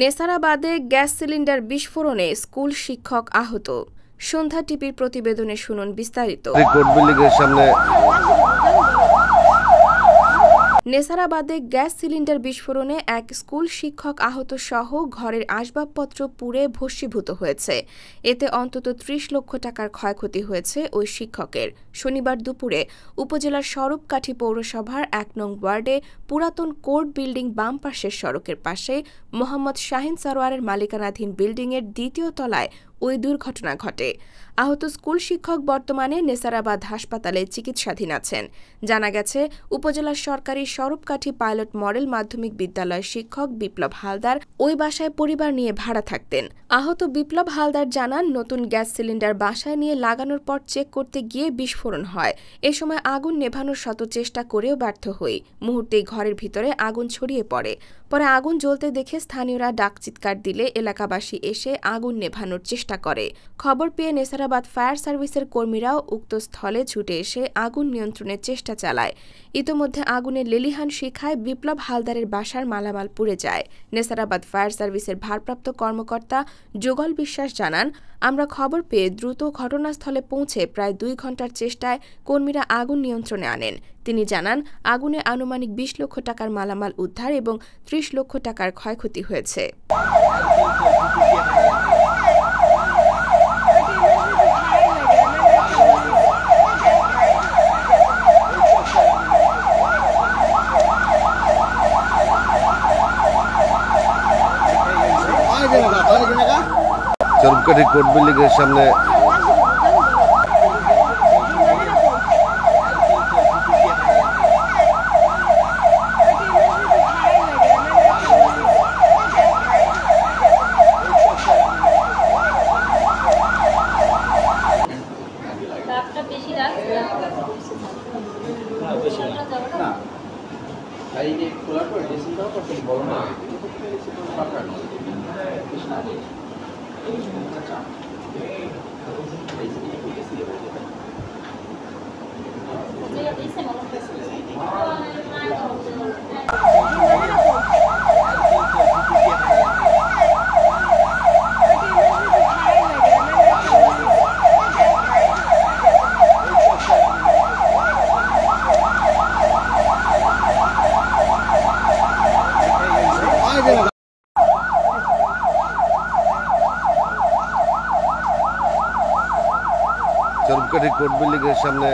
নেসারাবাদে gas cylinder বিস্ফোরণে school শিক্ষক আহত। সন্ধ্যা টিভির প্রতিবেদনে শুনুন বিস্তারিত। নেসারাবাদে গ্যাস সিলিন্ডার বিস্ফোরণে এক স্কুল শিক্ষক আহত সহ ঘরের আসবাবপত্র পুড়ে ভস্মীভূত হয়েছে। এতে অন্তত ৩০ লক্ষ টাকার ক্ষয়ক্ষতি হয়েছে ওই শিক্ষকের। শনিবার দুপুরে উপজেলার স্বরূপকাঠি পৌরসভার ১ নং ওয়ার্ডে পুরাতন কোর্ট বিল্ডিং বাম পাশের সড়কের পাশে মোহাম্মদ শাহিন সারোয়ারের মালিকানাধীন বিল্ডিংয়ের ২য় তলায় ওই দুর্ঘটনা ঘটে। আহত স্কুল শিক্ষক বর্তমানে নেসারাবাদ হাসপাতালে চিকিৎসাধীন আছেন। জানা গেছে, উপজেলার সরকারি স্বরূপকাঠি পাইলট মডেল মাধ্যমিক বিদ্যালয়ের শিক্ষক বিপ্লব হালদার ওই বাসায় পরিবার নিয়ে ভাড়া থাকতেন। আহত বিপ্লব হালদার জানান, নতুন গ্যাস সিলিন্ডার বাসায় নিয়ে লাগানোর পর চেক করতে গিয়ে বিস্ফোরণ হয়। এ সময় আগুন নেভানোর শত চেষ্টা করেও ব্যর্থ হই। মুহূর্তেই ঘরের ভিতরে আগুন ছড়িয়ে পড়ে। পরে আগুন জ্বলতে দেখে স্থানীয়রা ডাক চিৎকার দিলে এলাকাবাসী এসে আগুন নেভানোর চেষ্টা করে। খবর পেয়ে নেসারাবাদ ফায়ার সার্ভিসের কর্মীরাও উক্ত স্থলে ছুটে এসে আগুন নিয়ন্ত্রণের চেষ্টা চালায়। ইতোমধ্যে আগুনের লেলিহান শিখায় বিপ্লব হালদারের বাসার মালামাল পুড়ে যায়। নেসারাবাদ ফায়ার সার্ভিসের ভারপ্রাপ্ত কর্মকর্তা যুগল বিশ্বাস জানান, আমরা খবর পেয়ে দ্রুত ঘটনাস্থলে পৌঁছে প্রায় ২ ঘণ্টার চেষ্টায় কর্মীরা আগুন নিয়ন্ত্রণে আনেন। তিনি জানান, আগুনে আনুমানিক ২০ লক্ষ টাকার মালামাল উদ্ধার এবং ৩০ লক্ষ টাকার ক্ষয়ক্ষতি হয়েছে। স্বরূপকাঠি কোর্ট বিল্ডিং এর সামনে স্বরূপকাঠি কোর্ট বিল্ডিং এর সামনে